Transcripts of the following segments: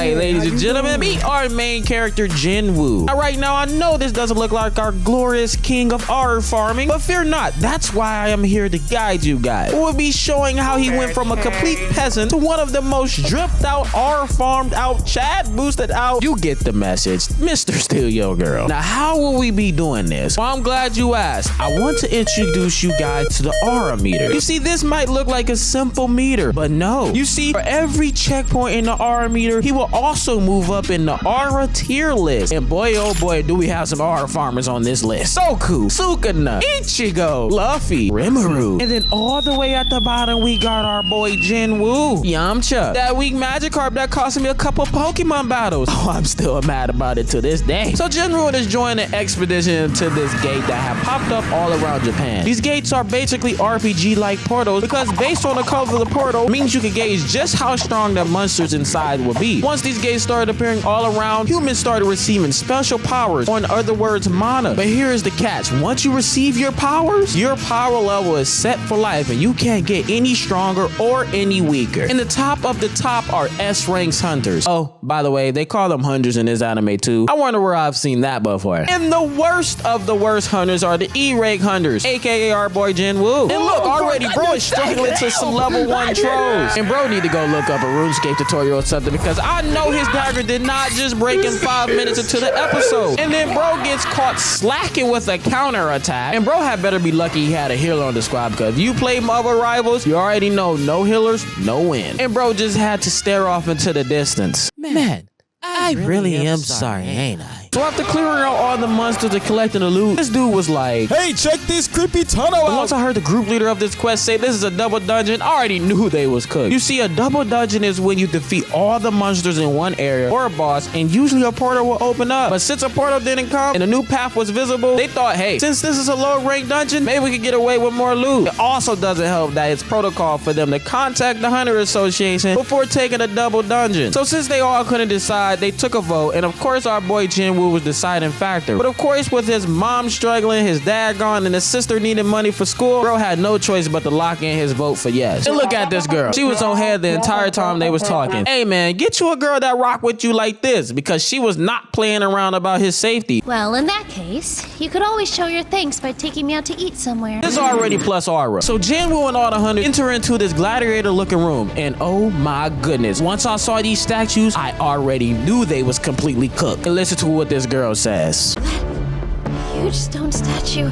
right, ladies and gentlemen, meet our main character, Jin Woo. Now, right now, I know this doesn't look like our glorious king of R farming, but fear not. That's why I am here to guide you guys. We'll be showing how he went from a complete peasant to one of the most dripped out, R farmed out, chat boosted out. You get the message, Mr. Steal Your Girl. Now, how will we be doing this? Well, I'm glad you asked. I want to introduce you guys to the aura meter. You see, this might look like a simple meter, but no. You see, for every checkpoint in the aura meter, he will also move up in the aura tier list. And boy, oh boy, do we have some aura farmers on this list. Soku, Sukuna, Ichigo, Luffy, Rimuru. And then all the way at the bottom, we got our boy Jin Woo, Yamcha, that weak Magikarp that cost me a couple Pokemon battles. Oh, I'm still mad about it to this day. So Jin Woo is joining an expedition to this gate that have popped up all around Japan. These gates are basically RPG-like portals because based on the color of the portal means you can gauge just how strong the monsters inside will be. Once these gates started appearing all around, humans started receiving special powers, or in other words, mana. But here is the catch. Once you receive your powers, your power level is set for life and you can't get any stronger or any weaker. In the top of the top are S-ranks hunters. Oh, by the way, they call them hunters in this anime too. I wonder where I've seen that before. And the worst of the worst hunters are the E-rank hunters, aka our boy Jin Woo. And look, already bro is struggling to some level 1 trolls. And bro need to go look up a RuneScape tutorial or something because I know his dagger did not just break in 5 minutes into the episode. And then bro gets caught slacking with a counter attack. And bro had better be lucky he had a healer on the squad because if you play Marvel Rivals, you already know no healers, no win. And bro just had to stare off into the distance. Man, I really am sorry, ain't I? So after clearing out all the monsters and collecting the loot, this dude was like, hey, check this creepy tunnel out. Once I heard the group leader of this quest say this is a double dungeon, I already knew they was cooked. You see, a double dungeon is when you defeat all the monsters in one area or a boss, and usually a portal will open up. But since a portal didn't come and a new path was visible, they thought, hey, since this is a low rank dungeon, maybe we could get away with more loot. It also doesn't help that it's protocol for them to contact the Hunter Association before taking a double dungeon. So since they all couldn't decide, they took a vote, and of course our boy Jinwoo was the deciding factor. But of course, with his mom struggling, his dad gone, and his sister needing money for school, bro had no choice but to lock in his vote for yes. And look at this girl. She was on head the entire time they was talking. Hey man, get you a girl that rock with you like this, because she was not playing around about his safety. Well, in that case, you could always show your thanks by taking me out to eat somewhere. It's already plus aura. So Jinwoo and all the hunters enter into this gladiator looking room, and oh my goodness, once I saw these statues, I already knew they was completely cooked. And listen to what this girl says. That huge stone statue.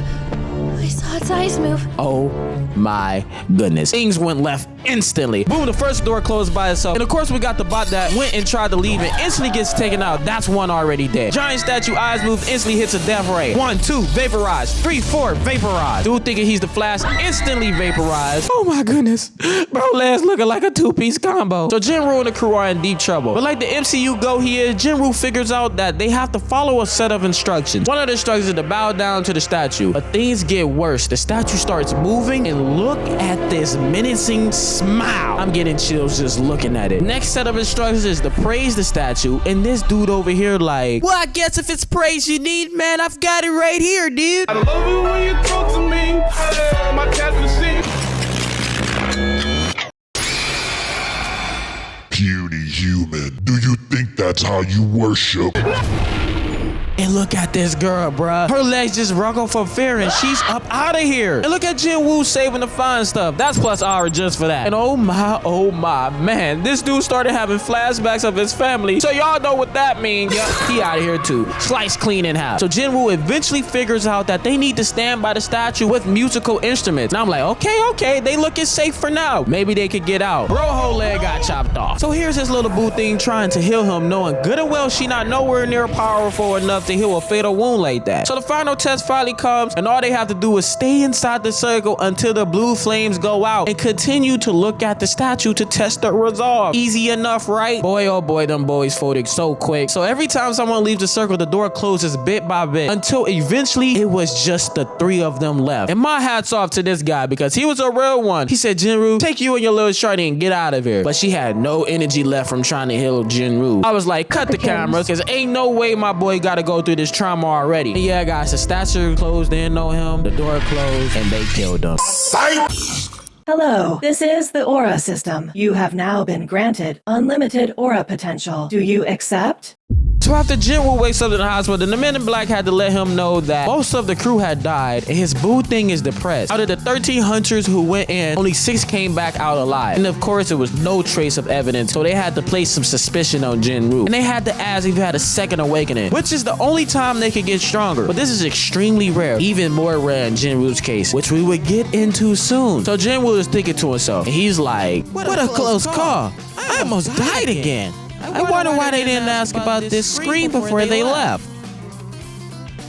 I saw its eyes move. Oh my goodness. Things went left instantly. Boom, the first door closed by itself. And of course, we got the bot that went and tried to leave and instantly gets taken out. That's one already dead. Giant statue eyes move, instantly hits a death ray. 1, 2, vaporize. 3, 4, vaporize. Dude thinking he's the Flash, instantly vaporized. Oh my goodness. Bro, Lance looking like a 2-piece combo. So Jinwoo and the crew are in deep trouble. But like the MCU go he is, Jinwoo figures out that they have to follow a set of instructions. One of the instructions is to bow down to the statue. But things get worse. The statue starts moving, and look at this menacing smile. I'm getting chills just looking at it. Next set of instructions is to praise the statue, and this dude over here like, well, I guess if it's praise you need, man, I've got it right here, dude. I love it when you talk to me. My cat's machine. Puny human, do you think that's how you worship? And look at this girl, bruh. Her legs just wriggle from fear and she's up out of here. And look at Jin Woo saving the fine stuff. That's plus hour just for that. And oh my, man, this dude started having flashbacks of his family. So y'all know what that means. Yup, he out of here too. Slice clean in half. So Jin Woo eventually figures out that they need to stand by the statue with musical instruments. And I'm like, okay, they looking safe for now. Maybe they could get out. Bro, whole leg got chopped off. So here's his little boo thing trying to heal him, knowing good and well she not nowhere near powerful enough to heal a fatal wound like that. So the final test finally comes, and all they have to do is stay inside the circle until the blue flames go out and continue to look at the statue to test the resolve. Easy enough, right? Boy, oh boy, them boys folded so quick. So every time someone leaves the circle, the door closes bit by bit until eventually it was just the 3 of them left. And my hat's off to this guy because he was a real one. He said, Jinwoo, take you and your little shorty and get out of here. But she had no energy left from trying to heal Jinwoo. I was like, cut the cameras, because ain't no way my boy got to go through this trauma already. And yeah, guys, the statue closed, didn't know him, the door closed, and they killed him. Hello, this is the Aura system. You have now been granted unlimited aura potential. Do you accept? So after Jinwoo wakes up in the hospital, the men in black had to let him know that most of the crew had died and his boo thing is depressed. Out of the 13 hunters who went in, only 6 came back out alive. And of course, there was no trace of evidence, so they had to place some suspicion on Jinwoo. And they had to ask if he had a second awakening, which is the only time they could get stronger. But this is extremely rare, even more rare in Jinwoo's case, which we would get into soon. So Jinwoo is thinking to himself, and he's like, what a close call. I almost died again. I wonder why they didn't ask about this screen before they left.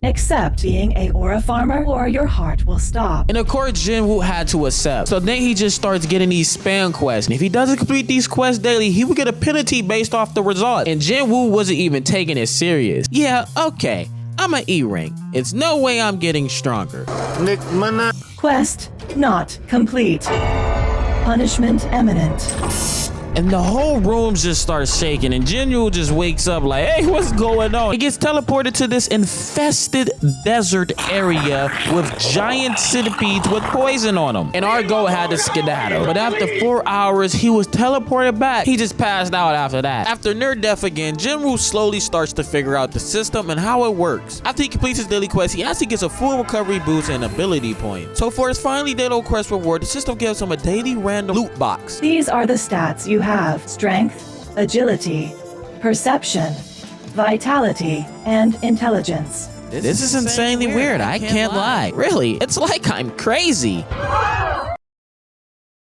Accept being a aura farmer or your heart will stop. And of course, Jinwoo had to accept. So then he just starts getting these spam quests. And if he doesn't complete these quests daily, he would get a penalty based off the result. And Jinwoo wasn't even taking it serious. Yeah, okay, I'm an E-ring. It's no way I'm getting stronger. Quest not complete. Punishment imminent. And the whole room just starts shaking, and Jinwoo just wakes up like, hey, what's going on? He gets teleported to this infested desert area with giant centipedes with poison on them. And our goat had to skedaddle. But after 4 hours, he was teleported back. He just passed out after that. After near death again, Jinwoo slowly starts to figure out the system and how it works. After he completes his daily quest, he actually gets a full recovery boost and ability point. So for his finally daily quest reward, the system gives him a daily random loot box. These are the stats you have: strength, agility, perception, vitality, and intelligence. This is insanely weird. I can't lie. Really, it's like I'm crazy.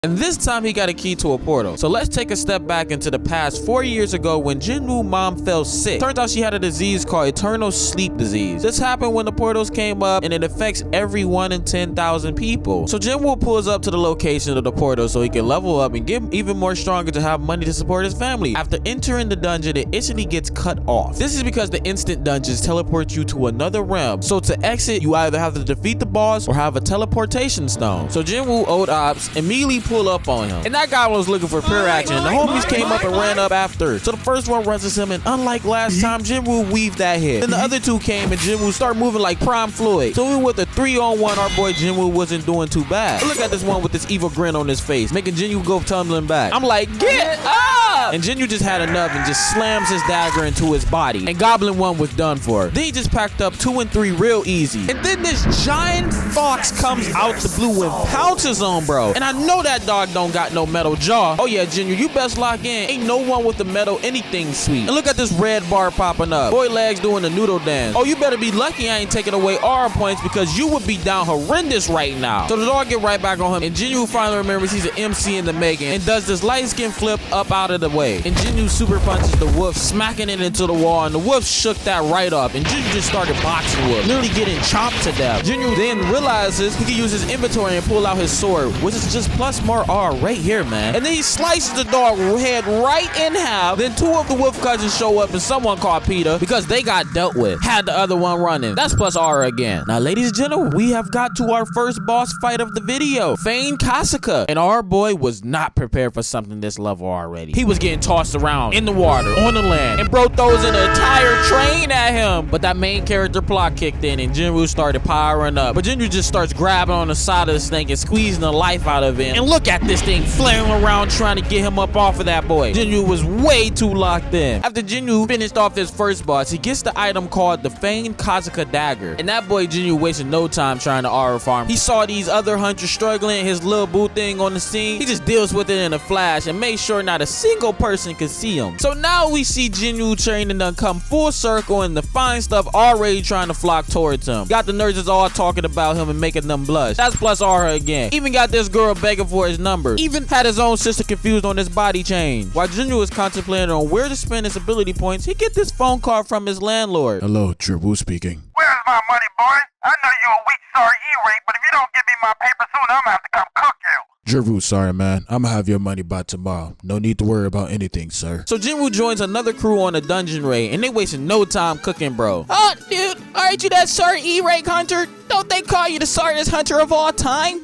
And this time he got a key to a portal. So let's take a step back into the past 4 years ago when Jinwoo's mom fell sick. Turns out she had a disease called eternal sleep disease. This happened when the portals came up and it affects every 1 in 10,000 people. So Jinwoo pulls up to the location of the portal so he can level up and get even more stronger to have money to support his family. After entering the dungeon, it instantly gets cut off. This is because the instant dungeons teleport you to another realm. So to exit, you either have to defeat the boss or have a teleportation stone. So Jinwoo, old ops, immediately pull up on him, and that guy was looking for pure action. The homies came up and ran up after. So the first one rushes him, and unlike last time, Jinwoo weaved that hit. Then the other two came, and Jinwoo started moving like Prime Floyd. So even with a 3-on-1, our boy Jinwoo wasn't doing too bad. But look at this one with this evil grin on his face, making Jinwoo go tumbling back. I'm like, get up! And Jinwoo just had enough and just slams his dagger into his body, and Goblin 1 was done for. Then he just packed up 2 and 3 real easy. And then this giant fox comes out the blue and pounces on bro. And I know that dog don't got no metal jaw. Oh yeah, Jinwoo, you best lock in. Ain't no one with the metal anything sweet. And look at this red bar popping up. Boy legs doing the noodle dance. Oh, you better be lucky I ain't taking away aura points because you would be down horrendous right now. So the dog get right back on him, and Jinwoo finally remembers he's an MC in the making and does this light skin flip up out of the way. And Jinwoo super punches the wolf, smacking it into the wall, and the wolf shook that right up, and Jinwoo just started boxing wolf, literally getting chopped to death. Jinwoo then realizes he can use his inventory and pull out his sword, which is just plus more aura right here, man. And then he slices the dog head right in half. Then 2 of the wolf cousins show up, and someone called Peter because they got dealt with. Had the other one running. That's plus aura again. Now, ladies and gentlemen, we have got to our first boss fight of the video, Fane Kasaka. And our boy was not prepared for something this level already. He was getting tossed around in the water, on the land, and bro throws an entire train at him. But that main character plot kicked in, and Jinwoo started powering up. But Jinwoo just starts grabbing on the side of the snake and squeezing the life out of him. And look at this thing flailing around trying to get him up off of that boy. Jinwoo was way too locked in. After Jinwoo finished off his first boss, he gets the item called the Fane Kasaka dagger. And that boy Jinwoo wasted no time trying to aura farm. He saw these other hunters struggling, his little boo thing on the scene. He just deals with it in a flash and made sure not a single person could see him. So now we see Jinwoo training done come full circle, and the fine stuff already trying to flock towards him. Got the nurses all talking about him and making them blush. That's plus aura again. Even got this girl begging for his number. Even had his own sister confused on his body change. While Jinwoo was contemplating on where to spend his ability points, he get this phone call from his landlord. Hello, Jinwoo speaking. Where's my money, boy? I know you're a weak, sorry E-rate, but if you don't give me my paper soon, I'm gonna have to come cook you. Jinwoo, sorry man. I'm gonna have your money by tomorrow. No need to worry about anything, sir. So Jinwoo joins another crew on a dungeon raid, and they wasting no time cooking, bro. Oh, dude, aren't you that sorry E-rate hunter? Don't they call you the sorriest hunter of all time?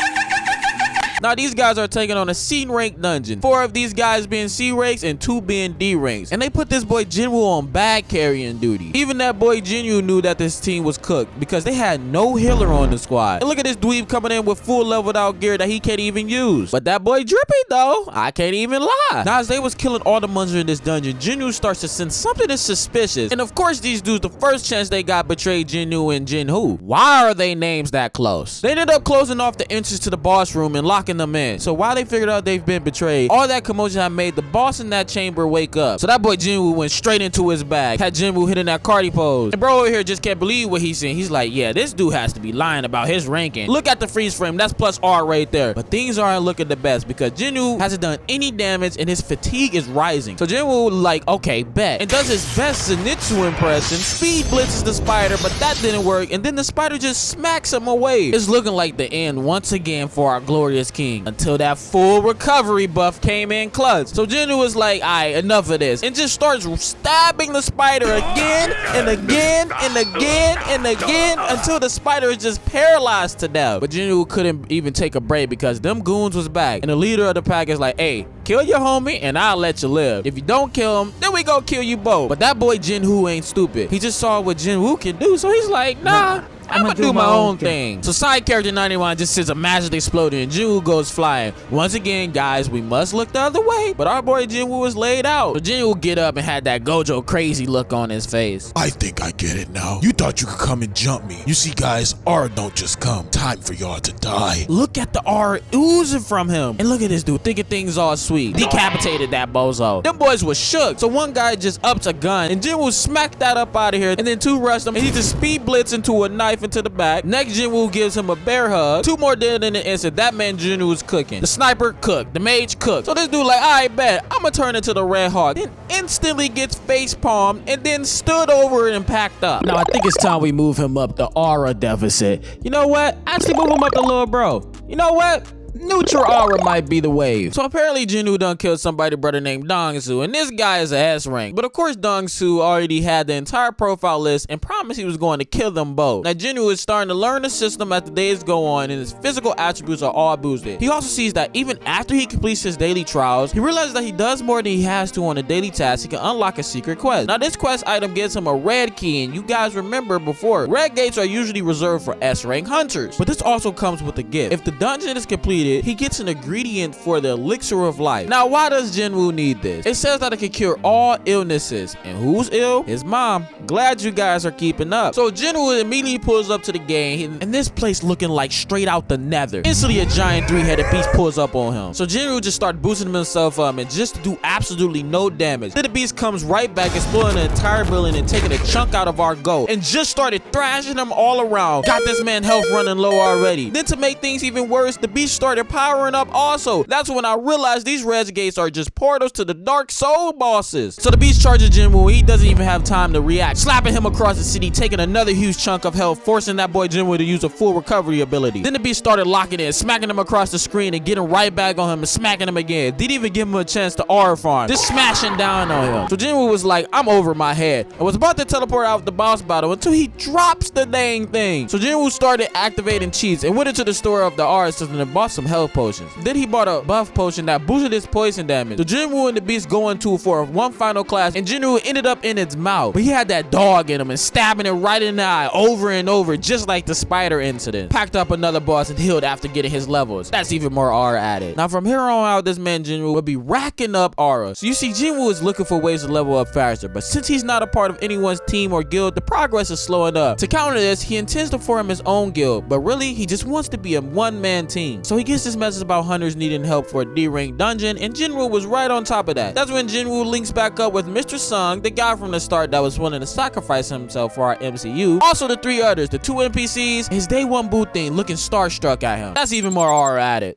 Now these guys are taking on a C rank dungeon. 4 of these guys being C ranks and 2 being D ranks. And they put this boy Jinwoo on bag carrying duty. Even that boy Jinwoo knew that this team was cooked because they had no healer on the squad. And look at this dweeb coming in with full leveled out gear that he can't even use. But that boy drippy though, I can't even lie. Now as they was killing all the monsters in this dungeon, Jinwoo starts to sense something is suspicious. And of course these dudes, the first chance they got, betrayed Jinwoo and Jinwoo. Why are they names that close? They ended up closing off the entrance to the boss room and locking them in. So while they figured out they've been betrayed, all that commotion had made the boss in that chamber wake up. So that boy Jinwoo went straight into his bag, had Jinwoo hitting that cardi pose. And bro over here just can't believe what he's seeing. He's like, yeah, this dude has to be lying about his ranking. Look at the freeze frame, that's plus R right there. But things aren't looking the best because Jinwoo hasn't done any damage and his fatigue is rising. So Jinwoo like, okay, bet. And does his best Zenitsu impression, speed blitzes the spider, but that didn't work. And then the spider just smacks him away. It's looking like the end once again for our glorious king until that full recovery buff came in clutch. So Jinwoo was like, alright, enough of this, and just starts stabbing the spider again and again and again and again until the spider is just paralyzed to death. But Jinwoo couldn't even take a break because them goons was back, and the leader of the pack is like, hey, kill your homie and I'll let you live. If you don't kill him, then we go kill you both. But that boy Jinwoo ain't stupid. He just saw what Jinwoo can do, so he's like, nah, I'm gonna do my own thing. So side character 91 just sees a magic exploding and Jinwoo goes flying. Once again, guys, we must look the other way, but our boy Jinwoo is laid out. So Jinwoo get up and had that Gojo crazy look on his face. I think I get it now. You thought you could come and jump me. You see, guys, R don't just come. Time for y'all to die. Look at the R oozing from him. And look at this dude thinking things all sweet. Decapitated that bozo. Them boys was shook. So one guy just ups a gun and Jinwoo smacked that up out of here, and then 2 rushed him and he just speed blitz into a knife into the back. Next, Jinwoo gives him a bear hug. 2 more dead in an instant. That man Jinwoo was cooking. The sniper cooked. The mage cooked. So this dude like, I bet I'm gonna turn into the Red Hawk. Then instantly gets face palmed and then stood over and packed up. Now I think it's time we move him up the aura deficit. You know what? Actually move him up the little bro. You know what? Neutral aura might be the wave. So apparently Jinwoo done killed somebody brother named Dongsu, and this guy is a S rank. But of course Dongsu already had the entire profile list and promised he was going to kill them both. Now Jinwoo is starting to learn the system as the days go on, and his physical attributes are all boosted. He also sees that even after he completes his daily trials, he realizes that he does more than he has to on a daily task. He can unlock a secret quest. Now this quest item gives him a red key, and you guys remember before, red gates are usually reserved for S rank hunters. But this also comes with a gift. If the dungeon is completed, he gets an ingredient for the elixir of life. Now why does Jinwoo need this? It says that it can cure all illnesses, and who's ill? His mom. Glad you guys are keeping up. So Jinwoo immediately pulls up to the game, and this place looking like straight out the nether. Instantly a giant 3-headed beast pulls up on him. So Jinwoo just started boosting himself up and just to do absolutely no damage. Then the beast comes right back, exploring the entire building and taking a chunk out of our goat, and just started thrashing him all around. Got this man health running low already. Then to make things even worse, the beast started powering up also. That's when I realized these res gates are just portals to the Dark Soul bosses. So the beast charges Jinwoo. He doesn't even have time to react, slapping him across the city, taking another huge chunk of health, forcing that boy Jinwoo to use a full recovery ability. Then the beast started locking in, smacking him across the screen and getting right back on him and smacking him again. Didn't even give him a chance to R farm, just smashing down on him. So Jinwoo was like, I'm over my head. I was about to teleport out the boss battle until he drops the dang thing. So Jinwoo started activating cheats and went into the store of the R system and bought some health potions. Then he bought a buff potion that boosted his poison damage. So Jinwoo and the beast go into for one final clash, and Jinwoo ended up in its mouth. But he had that dog in him and stabbing it right in the eye over and over, just like the spider incident. Packed up another boss and healed after getting his levels. That's even more aura added. Now from here on out, this man Jinwoo will be racking up aura. So you see, Jinwoo is looking for ways to level up faster, but since he's not a part of anyone's team or guild, the progress is slowing up. To counter this, he intends to form his own guild, but really he just wants to be a one-man team. So he gets this message about hunters needing help for a D-rank dungeon, and Jinwoo was right on top of that. That's when Jinwoo links back up with Mr. Sung, the guy from the start that was willing to sacrifice himself for our MCU. Also the 3 others, the 2 NPCs, his day 1 boot thing looking starstruck at him. That's even more aura added.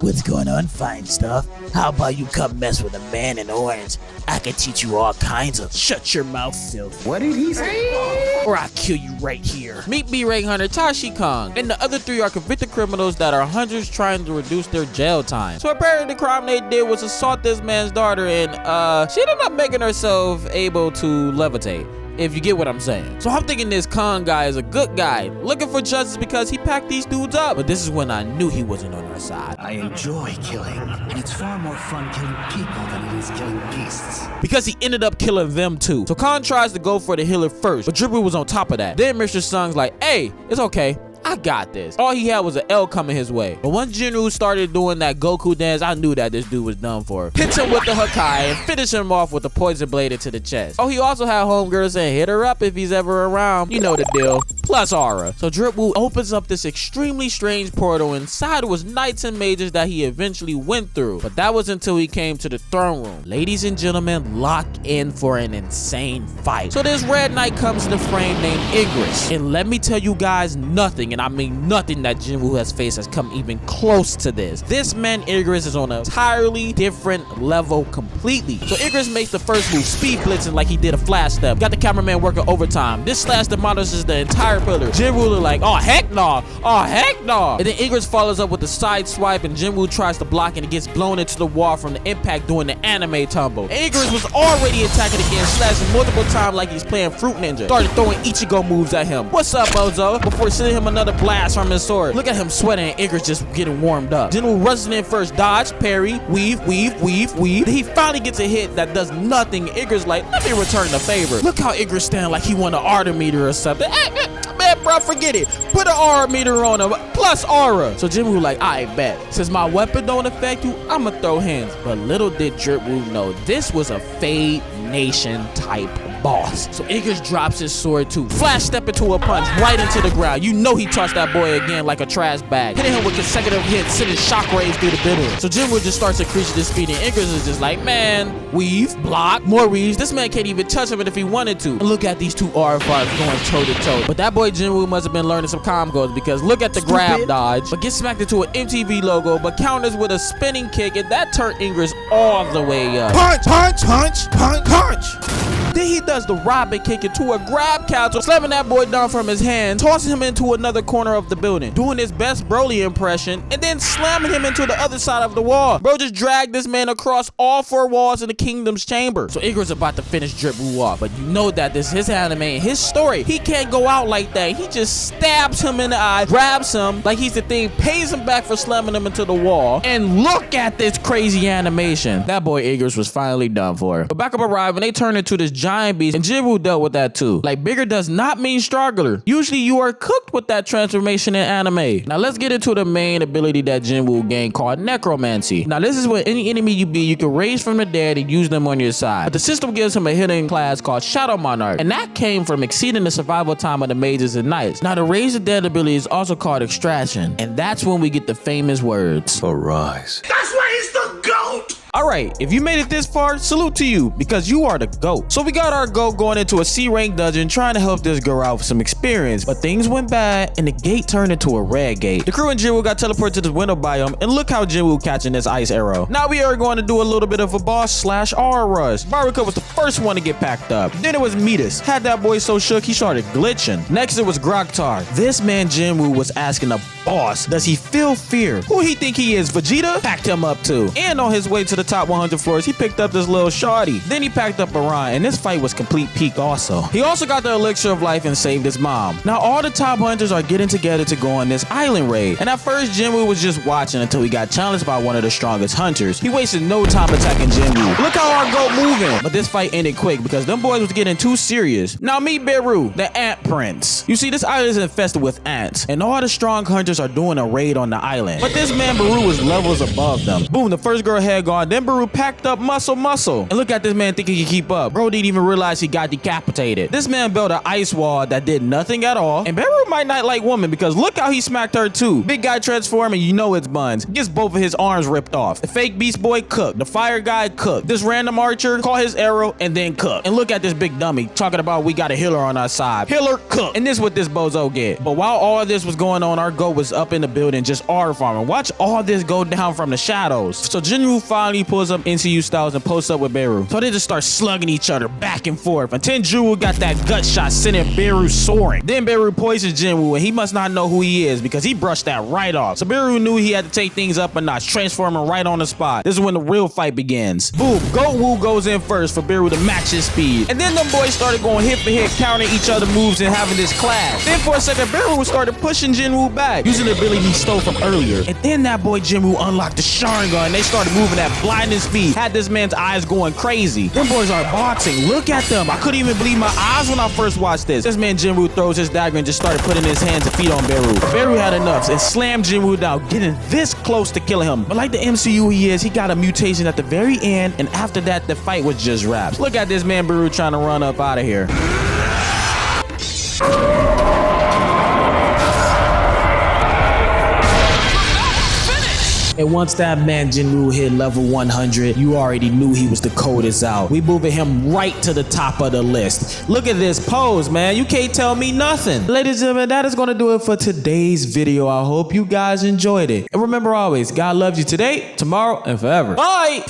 What's going on, fine stuff? How about you come mess with a man in orange? I can teach you all kinds of— Shut your mouth, filth. What did he say? Or I'll kill you right here. Meet B-rank hunter Tashi Kong, and the other 3 are convicted criminals that are hunters trying to reduce their jail time. So apparently the crime they did was assault this man's daughter, and she ended up making herself able to levitate. if you get what I'm saying. So I'm thinking this Khan guy is a good guy, looking for justice because he packed these dudes up. But this is when I knew he wasn't on our side. I enjoy killing, and it's far more fun killing people than it is killing beasts. Because he ended up killing them too. So Khan tries to go for the healer first, but Jinwoo was on top of that. Then Mr. Sung's like, hey, it's okay. I got this. All he had was an L coming his way. But once Jinwoo started doing that Goku dance, I knew that this dude was done for. Hits him with the Hakai and finish him off with the poison blade into the chest. Oh, he also had homegirl saying hit her up if he's ever around. You know the deal. Plus aura. So Jinwoo opens up this extremely strange portal. Inside was knights and mages that he eventually went through. But that was until he came to the throne room. Ladies and gentlemen, lock in for an insane fight. So this red knight comes in the frame named Igris. And let me tell you guys nothing, and I mean nothing that Jinwoo has faced has come even close to this. This man Igris is on an entirely different level completely. So Igris makes the first move, speed blitzing like he did a flash step. Got the cameraman working overtime. This slash demolishes the entire pillar. Jinwoo is like, oh heck no, oh heck no. And then Igris follows up with the side swipe and Jinwoo tries to block and it gets blown into the wall from the impact doing the anime tumble. And Igris was already attacking again, slashing multiple times like he's playing Fruit Ninja. Started throwing Ichigo moves at him. What's up, Bozo? Before sending him another blast from his sword. Look at him sweating and Igris just getting warmed up. Jinwoo rushes in first, dodge, parry, weave, weave, weave, weave. Then he finally gets a hit that does nothing. Igris like, let me return the favor. Look how Igris stand like he won an aura meter or something. Man, bro, forget it. Put an aura meter on him, plus aura. So Jinwoo like, I bet. Since my weapon don't affect you, I'ma throw hands. But little did Jinwoo know, this was a Fade Nation type boss. So Igris drops his sword too. Flash step into a punch right into the ground. You know he tossed that boy again like a trash bag. Hitting him with consecutive hits, sending shockwaves through the building. So Jinwoo just starts increasing his speed and Igris is just like, man, weave, block, more weaves. This man can't even touch him if he wanted to. And look at these two R5s going toe to toe. But that boy Jinwoo must have been learning some combos because look at the grab dodge, but gets smacked into an MTV logo, but counters with a spinning kick and that turned Igris all the way up. Punch, punch, punch, punch, punch. Then he does the robin kick into a grab counter, slamming that boy down from his hand, tossing him into another corner of the building, doing his best Broly impression, and then slamming him into the other side of the wall. Bro just dragged this man across all four walls in the kingdom's chamber. So Igris about to finish Jinwoo off, but you know that this is his anime and his story. He can't go out like that. He just stabs him in the eye, grabs him like he's the thing, pays him back for slamming him into the wall, and look at this crazy animation. That boy Igris was finally done for. But backup arrived and they turned into this giant beast, and Jinwoo dealt with that too. Like, bigger does not mean stronger. Usually you are cooked with that transformation in anime. Now let's get into the main ability that Jinwoo gained called necromancy. Now this is when any enemy you beat, you can raise from the dead and use them on your side. But the system gives him a hidden class called Shadow Monarch, and that came from exceeding the survival time of the mages and knights. Now the raise the dead ability is also called extraction, and that's when we get the famous words, Arise. That's why he's the GOAT! Alright, if you made it this far, salute to you, because you are the GOAT. So we got our GOAT going into a C-rank dungeon trying to help this girl out with some experience, but things went bad and the gate turned into a red gate. The crew and Jinwoo got teleported to the window biome, and look how Jinwoo catching this ice arrow. Now we are going to do a little bit of a boss / R rush. Baruka was the first one to get packed up. Then it was Midas. Had that boy so shook he started glitching. Next it was Groktar. This man Jinwoo was asking the boss, does he feel fear? Who he think he is, Vegeta? Packed him up too. And on his way to the top 100 floors, he picked up this little shawty. Then he packed up Orion, and this fight was complete peak also. He also got the elixir of life and saved his mom. Now all the top hunters are getting together to go on this island raid, and at first Jinwoo was just watching until he got challenged by one of the strongest hunters. He wasted no time attacking Jinwoo. Look how our goat moving. But this fight ended quick because them boys was getting too serious. Now meet Beru, the ant prince. You see, this island is infested with ants, and all the strong hunters are doing a raid on the island. But this man Beru was levels above them. Boom, the first girl had gone, then Beru packed up muscle. And look at this man thinking he could keep up. Bro didn't even realize he got decapitated. This man built an ice wall that did nothing at all. And Beru might not like women because look how he smacked her too. Big guy transforming, you know it's buns. Gets both of his arms ripped off. The fake beast boy cooked. The fire guy cooked. This random archer caught his arrow and then cooked. And look at this big dummy talking about we got a healer on our side. Healer cooked. And this is what this bozo get. But while all this was going on, our goat was up in the building just R farming. Watch all this go down from the shadows. So Jinwoo finally He pulls up NCU styles and posts up with Beru. So they just start slugging each other back and forth until Jinwoo got that gut shot sending Beru soaring. Then Beru poisons Jinwoo and he must not know who he is because he brushed that right off. So Beru knew he had to take things up a notch, transforming right on the spot. This is when the real fight begins. Boom, Woo goes in first for Beru to match his speed. And then them boys started going hit for hit, countering each other moves and having this clash. Then for a second, Beru started pushing Jinwoo back, using the ability he stole from earlier. And then that boy Jinwoo unlocked the Sharingan and they started moving at blinding speed. Had this man's eyes going crazy. Them boys are boxing. Look at them. I couldn't even believe my eyes when I first watched this. This man Jinwoo throws his dagger and just started putting his hands and feet on Beru. Beru had enough and slammed Jinwoo down, getting this close to killing him. But like the MCU he is, he got a mutation at the very end, and after that, the fight was just wraps. Look at this man Beru trying to run up out of here. And once that man Jinwoo hit level 100, you already knew he was the coldest out. We moving him right to the top of the list. Look at this pose, man. You can't tell me nothing. Ladies and gentlemen, that is going to do it for today's video. I hope you guys enjoyed it. And remember always, God loves you today, tomorrow, and forever. Bye!